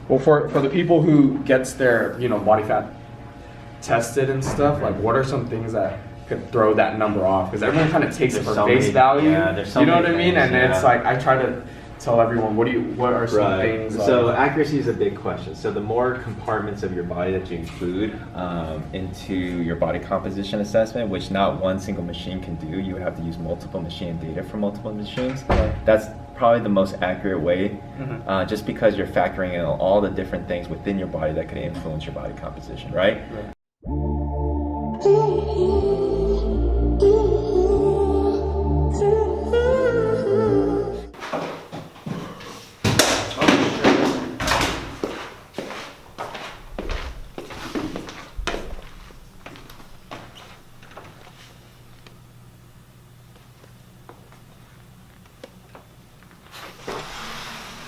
Well, for the people who gets their, you know, body fat tested and stuff, like what are some things that could throw that number off? Because everyone kind of takes it for face value. Yeah, there's so you know many what I mean? things, And yeah. it's like, I try to tell everyone, what are some things? So accuracy is a big question. So the more compartments of your body that you include into your body composition assessment, which not one single machine can do, you have to use multiple machine data from multiple machines. That's probably the most accurate way, just because you're factoring in all the different things within your body that could influence your body composition, right?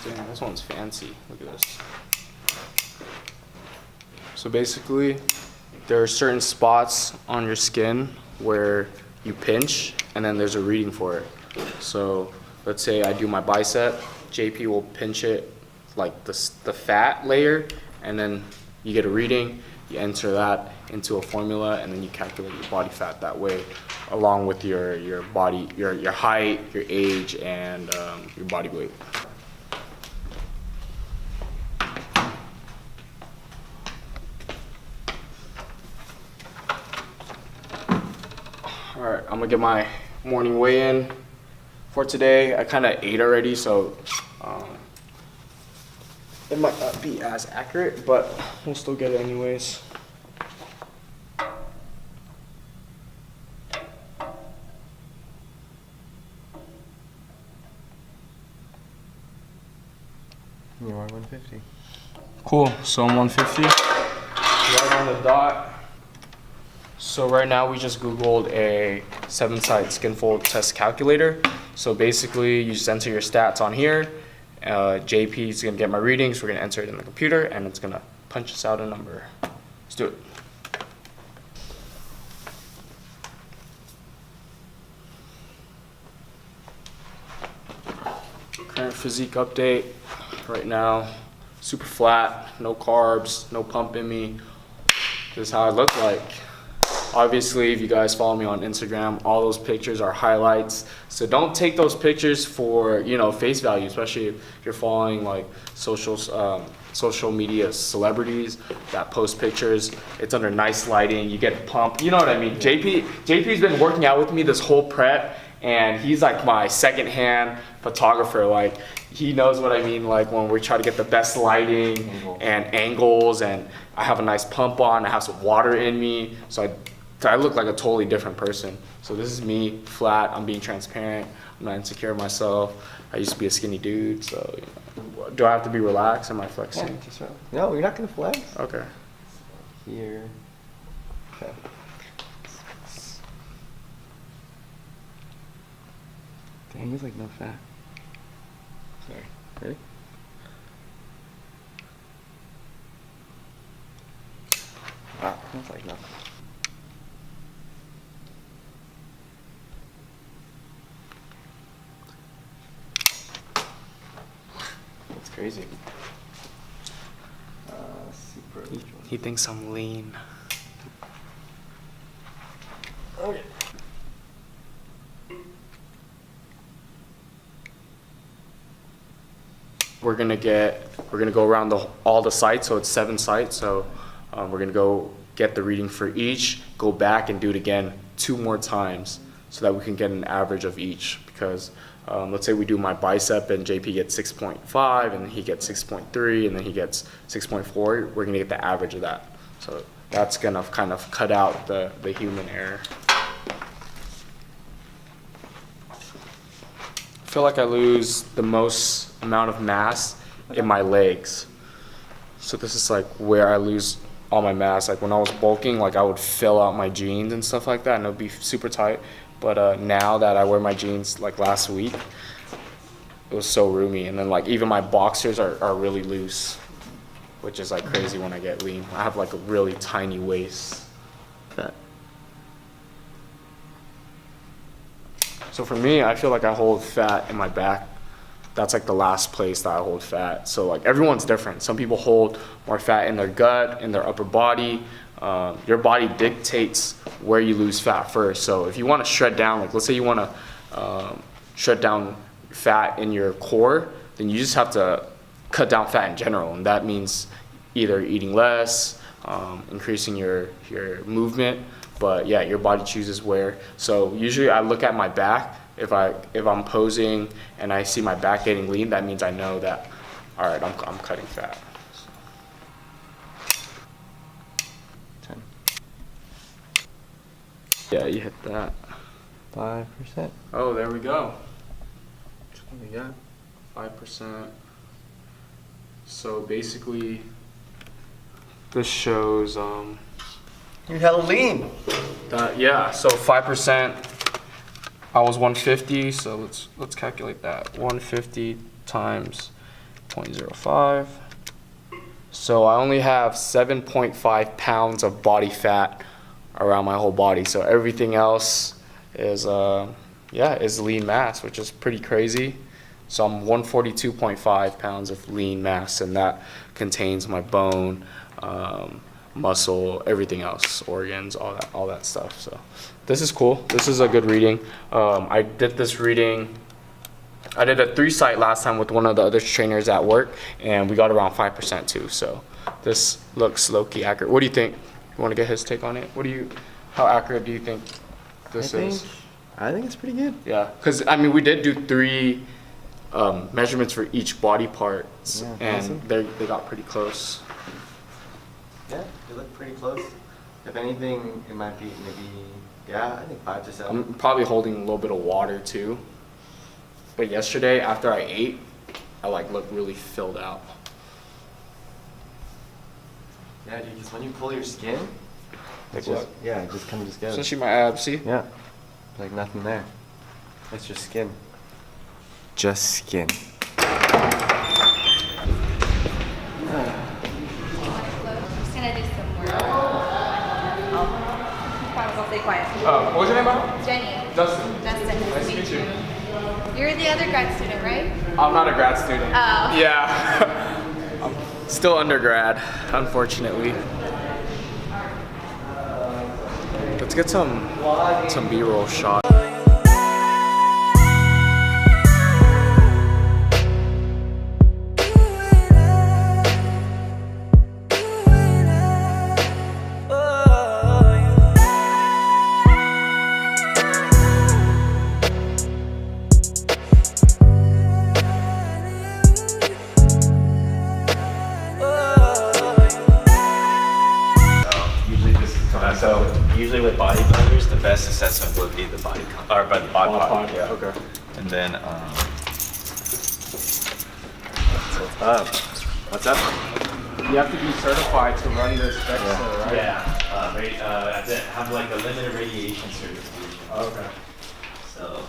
Damn, this one's fancy. Look at this. So basically, there are certain spots on your skin where you pinch, and then there's a reading for it. So let's say I do my bicep, JP will pinch it like the fat layer, and then you get a reading, you enter that into a formula, and then you calculate your body fat that way, along with your body, your height, your age, and your body weight. All right, I'm gonna get my morning weigh-in for today. I kind of ate already, so it might not be as accurate, but we'll still get it anyways. You are 150. Cool, so I'm 150, right on the dot. So right now we just Googled a 7-site skinfold test calculator. So basically you just enter your stats on here. JP is gonna get my readings, we're gonna enter it in the computer, and it's gonna punch us out a number. Let's do it. Current physique update right now. Super flat, no carbs, no pump in me. This is how I look like. Obviously, if you guys follow me on Instagram, all those pictures are highlights. So don't take those pictures for, you know, face value, especially if you're following like social media celebrities that post pictures. It's under nice lighting, you get a pump, you know what I mean? JP's been working out with me this whole prep, and he's like my second-hand photographer. Like, he knows what I mean, like when we try to get the best lighting and angles, and I have a nice pump on, I have some water in me, so I look like a totally different person. So this is me, flat, I'm being transparent, I'm not insecure of myself. I used to be a skinny dude, so you know. Do I have to be relaxed? Am I flexing? Yeah, just right. No, you're not gonna flex. Okay. Here. Okay. Dang, there's like no fat. Sorry. Ready? Wow, that's like nothing. That's crazy. Super. He thinks I'm lean. Okay. We're gonna go around all the sites, so it's 7 sites. So we're gonna go get the reading for each, go back and do it again 2 more times, so that we can get an average of each. Because let's say we do my bicep and JP gets 6.5, and then he gets 6.3, and then he gets 6.4. We're gonna get the average of that. So that's gonna kind of cut out the human error. I feel like I lose the most amount of mass in my legs. So this is like where I lose all my mass. Like when I was bulking, like I would fill out my jeans and stuff like that, and it would be super tight. But now that I wear my jeans, like last week, it was so roomy. And then like even my boxers are really loose, which is like crazy when I get lean. I have like a really tiny waist. So for me, I feel like I hold fat in my back. that's like the last place that I hold fat. So like everyone's different. Some people hold more fat in their gut, in their upper body. Your body dictates where you lose fat first. So if you want to shred down, like let's say you want to shred down fat in your core, then you just have to cut down fat in general, and that means either eating less, increasing your movement. But yeah, your body chooses where. So usually I look at my back. If I'm posing and I see my back getting lean, that means I know that, all right, I'm cutting fat. 10. Yeah, you hit that. 5%. Oh, there we go. What we got? 5%. So basically, this shows You're hella lean. yeah. So 5%. I was 150. So let's calculate that. 150 times 0.05. So I only have 7.5 pounds of body fat around my whole body. So everything else is is lean mass, which is pretty crazy. So I'm 142.5 pounds of lean mass, and that contains my bone, muscle, everything else, organs, all that stuff. So this is cool. This is a good reading. I did this reading. I did a 3-site last time with one of the other trainers at work, and we got around 5% too. So this looks low-key accurate. What do you think? You want to get his take on it? How accurate do you think this is? I think it's pretty good. Yeah, because I mean we did do 3 measurements for each body part, Yeah, and awesome. they got pretty close. Yeah, they look pretty close. If anything, it might be maybe, I think 5 to 7. I'm probably holding a little bit of water too. But yesterday after I ate, I looked really filled out. Yeah, dude, because when you pull your skin, Like it just comes together. Especially my abs, see? Yeah, like nothing there. It's just skin. Just skin. Just gonna do some more. Promise I'll stay quiet. What was your name, Bob? Jenny. Dustin. Dustin, Nice to meet you. You're the other grad student, right? I'm not a grad student. Oh. Yeah. I'm still undergrad, unfortunately. Let's get some B-roll shot. So usually with bodybuilders, the best assessment would be the body Bod Pod. Yeah. Okay. And then What's up? You have to be certified to run this Dexa, right? I have like a limited radiation certification. Okay. So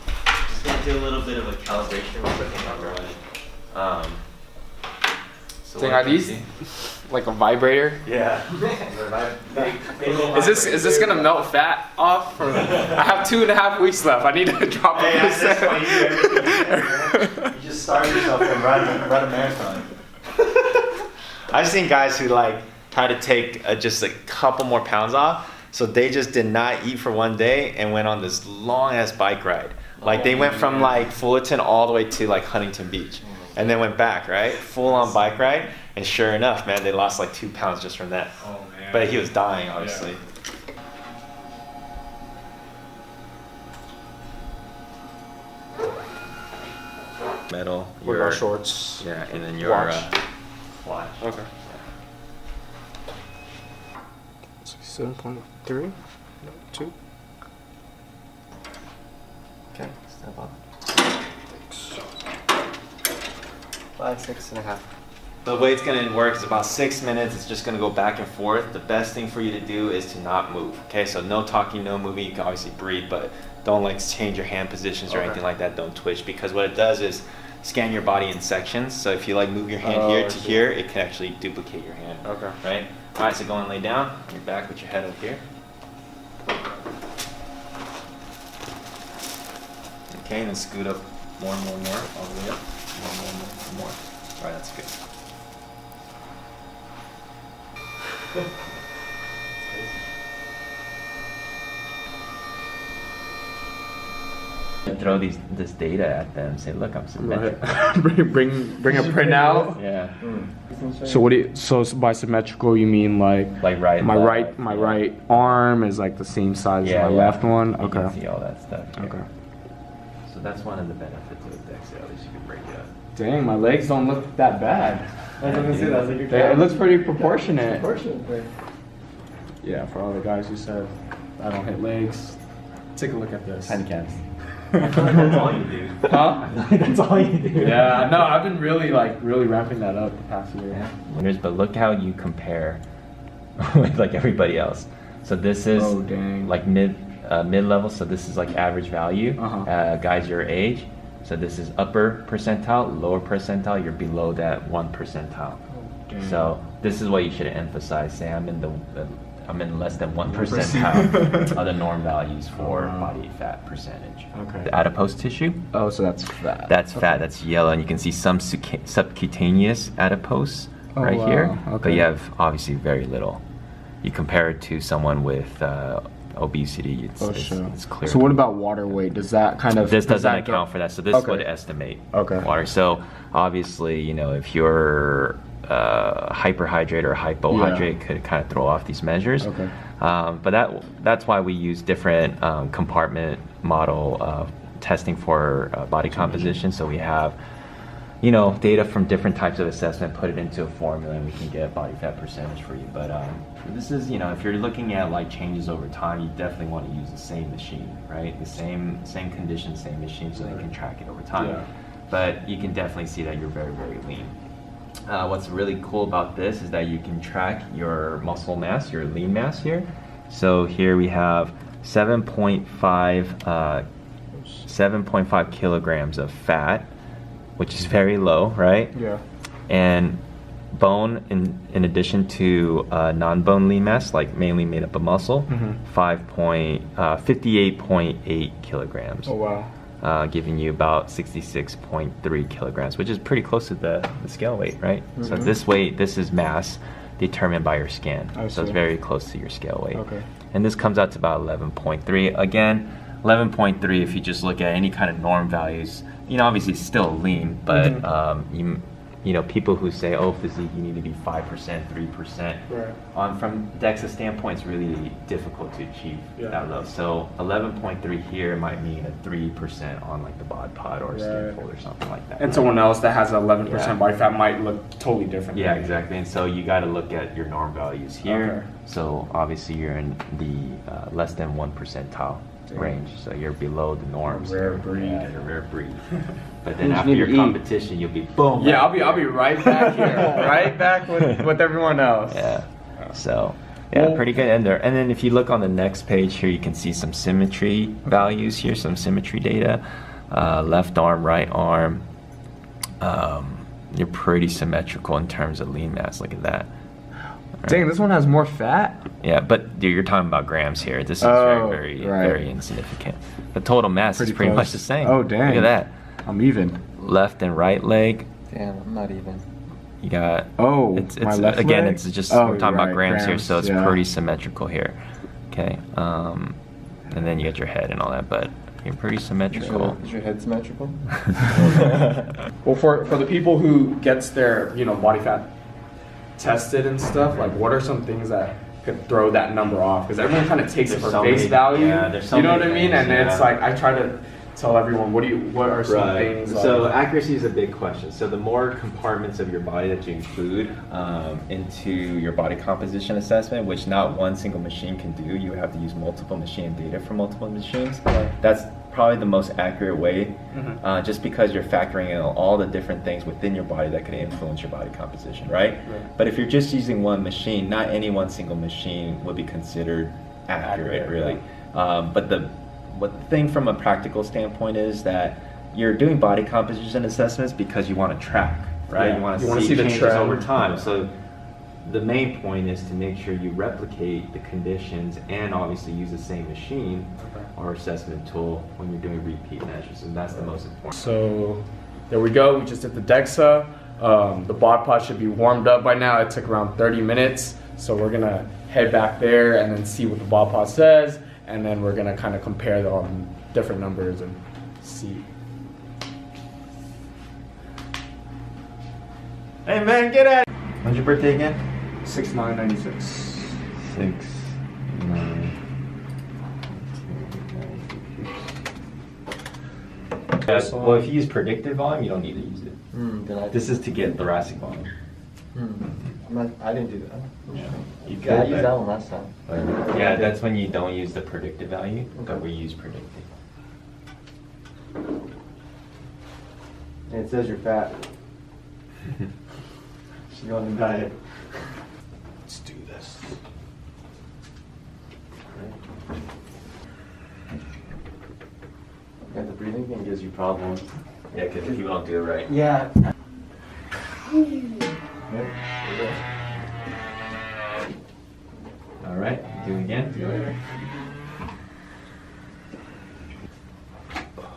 just gonna do a little bit of a calibration real quick on my body. So Dang, what are do you these see? like a vibrator? Yeah. Is this gonna melt fat off? Or, I have 2.5 weeks left. I need to drop a Hey, that's percent. why you do everything you can, man. You just starve yourself and run a marathon. I've seen guys who like try to take just a couple more pounds off, so they just did not eat for one day and went on this long ass bike ride. Like they went from like Fullerton all the way to like Huntington Beach, and then went back, right? Full on bike ride, and sure enough, man, they lost like 2 pounds just from that. Oh man. But he was dying, obviously. Metal. What your- about shorts? Yeah, and then your Watch. watch. Okay. 7.3? No, 2? Okay, step up. 5, 6.5. The way it's gonna work is about 6 minutes. It's just gonna go back and forth. The best thing for you to do is to not move. Okay, so no talking, no moving. You can obviously breathe, but don't like change your hand positions or Okay. anything like that. Don't twitch, because what it does is scan your body in sections. So if you like move your hand here I to see. here, it can actually duplicate your hand. Okay. Right? All right, so go and lay down. You're back with your head up here. Okay, and then scoot up more and more and more all the way up. more. All right, that's good. And throw this data at them. Say, look, I'm symmetrical. bring a printout. Yeah. So what do you, so by symmetrical you mean like right. my left, right arm is like the same size as my left one? You Okay. can see all that stuff here. Okay. So that's one of the benefits of Dexa. At least you can break it up. Dang, my legs don't look that bad. I was gonna say that's like your It looks pretty proportionate. proportionate. Yeah, for all the guys who said I don't hit legs, take a look at this. Handicaps. That's all you do. Huh? That's all you do. Yeah, no, I've been really ramping that up the past year. Yeah. But look how you compare with like everybody else. So this is like mid-level. So this is like average value. Guys your age. So this is upper percentile, lower percentile. You're below that 1 percentile. So this is what you should emphasize. Say I'm in less than 1 percentile of the norm values for body fat percentage. Okay. The adipose tissue. Oh, so that's fat. That's fat. That's yellow, and you can see some subcutaneous adipose right here. Okay. But you have obviously very little. You compare it to someone with obesity, it's clear. So what about water weight? Does that kind of... This doesn't account for that. So this would estimate water. So obviously, you know, if you're hyperhydrate or hypohydrate, could kind of throw off these measures. Okay. But that's why we use different compartment model testing for body composition. So we have, you know, data from different types of assessment, put it into a formula, and we can get body fat percentage for you. But this is, you know, if you're looking at like changes over time, you definitely want to use the same machine, right? The same conditions, same machine, so they can track it over time. Yeah. But you can definitely see that you're very, very lean. What's really cool about this is that you can track your muscle mass, your lean mass here. So here we have 7.5 kilograms of fat, which is very low, right? Yeah. And bone, in addition to non-bone lean mass, like mainly made up of muscle, 58.8 kilograms. Oh, wow. Giving you about 66.3 kilograms, which is pretty close to the scale weight, right? So this weight, this is mass determined by your scan. So it's very close to your scale weight. Okay. And this comes out to about 11.3. Again, 11.3, if you just look at any kind of norm values, you know, obviously it's still lean, but you know, people who say, oh, physique, you need to be 5%, 3%. Right. From Dexa standpoint, it's really difficult to achieve that low. So 11.3 here might mean a 3% on like the Bod Pod or skin fold or something like that. And someone else that has 11% body fat might look totally different. Yeah, exactly. And so you got to look at your norm values here. Okay. So obviously you're in the less than 1 percentile range, so you're below the norms. Rare breed. Yeah, you're a rare breed. But then after your competition, you'll be boom. Yeah, I'll be right back here, right back with everyone else. Yeah. So yeah, pretty good ender. And then if you look on the next page here, you can see some symmetry values here, some symmetry data. Left arm, right arm. You're pretty symmetrical in terms of lean mass. Look at that. Dang, this one has more fat? Yeah, but dude, you're talking about grams here. This is very insignificant. The total mass is pretty much the same. Oh, dang. Look at that. I'm even. Left and right leg. Damn, I'm not even. You got. It's my left again. leg? It's just we're talking about grams here, grams, so it's pretty symmetrical here. Okay. And then you got your head and all that, but you're pretty symmetrical. Is your head symmetrical? Well, for the people who gets their body fat tested and stuff, like what are some things that could throw that number off? Because everyone kind of takes it for face value. Yeah, there's so you know many what I mean? things, And it's like I try to tell everyone what are some things. So accuracy is a big question. So the more compartments of your body that you include into your body composition assessment, which not one single machine can do, you have to use multiple machine data from multiple machines. That's probably the most accurate way, just because you're factoring in all the different things within your body that could influence your body composition, right? But if you're just using one machine, not any one single machine would be considered accurate, really. But the thing from a practical standpoint is that you're doing body composition assessments because you want to track, right? You want to see the changes over time. So the main point is to make sure you replicate the conditions and obviously use the same machine or assessment tool when you're doing repeat measures, and that's the most important. So there we go. We just did the Dexa. The Bod Pod should be warmed up by now. It took around 30 minutes. So we're gonna head back there and then see what the Bod Pod says. And then we're gonna kind of compare the different numbers and see. Hey man, get at it! When's your birthday again? 6/9/96. 6/9. Well, if you use predictive volume, you don't need to use it. This is to get thoracic volume. I didn't do that. Yeah, you Yeah, I could, used but- that one last time. Yeah, that's when you don't use the predictive value, but we use predictive. And it says you're fat. Should go on the diet. Let's do this. Yeah, the breathing thing gives you problems. Yeah, because people don't do it right. Yeah. All right, do it again.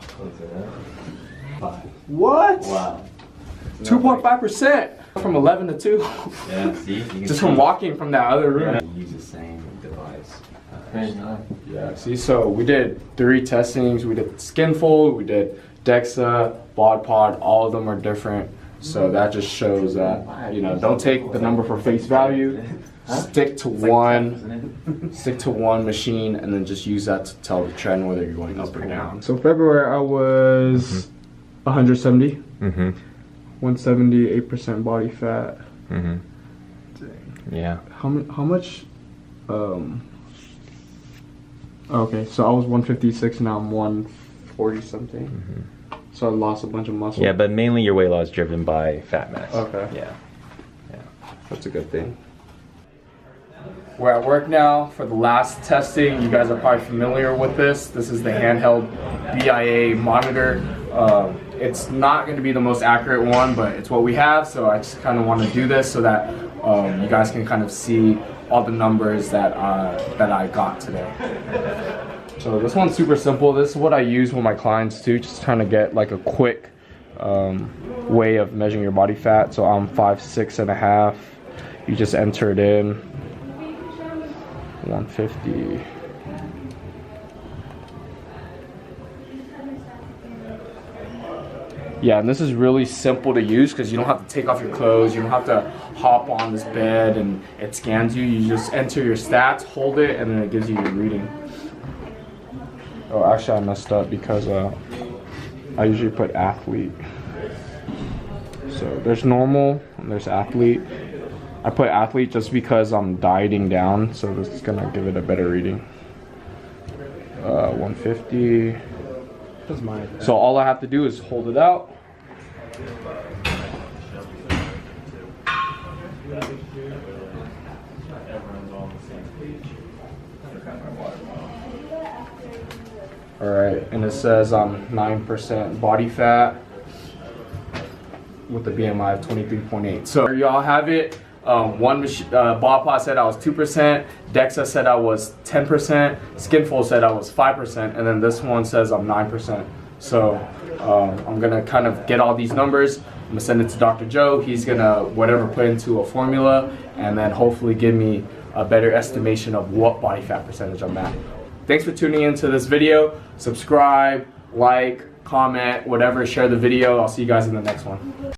Close it up. 5. What? Wow. 2.5% from 11 to 2. Yeah, see? You can Just see. from walking from that other room. Yeah. Use the same device. Very nice. Yeah, see, so we did 3 testings. We did Skinfold, we did Dexa, Bod Pod. All of them are different. So that just shows that, you know, don't take the number for face value. Stick to one machine and then just use that to tell the trend whether you're going up or down. So February I was 170. 170, 8% body fat. Yeah. How much? Okay, so I was 156. Now I'm 140 something. So I lost a bunch of muscle. Yeah, but mainly your weight loss is driven by fat mass. Okay. Yeah. That's a good thing. We're at work now for the last testing. You guys are probably familiar with this. This is the handheld BIA monitor. It's not going to be the most accurate one, but it's what we have. So I just kind of want to do this so that you guys can kind of see all the numbers that I got today. So this one's super simple. This is what I use with my clients too, just trying to get like a quick way of measuring your body fat. So I'm 5'6.5". You just enter it in. 150. Yeah, and this is really simple to use because you don't have to take off your clothes. You don't have to hop on this bed and it scans you. You just enter your stats, hold it, and then it gives you your reading. Oh, actually I messed up because I usually put athlete. So there's normal and there's athlete. I put athlete just because I'm dieting down, so this is gonna give it a better reading. 150. So all I have to do is hold it out. All right, and it says I'm 9% body fat with a BMI of 23.8. So y'all have it. One Bod Pod said I was 2%, Dexa said I was 10%, Skinfold said I was 5%, and then this one says I'm 9%. So I'm gonna kind of get all these numbers. I'm gonna send it to Dr. Joe. He's gonna put into a formula, and then hopefully give me a better estimation of what body fat percentage I'm at. Thanks for tuning into this video. Subscribe, like, comment, whatever. Share the video. I'll see you guys in the next one.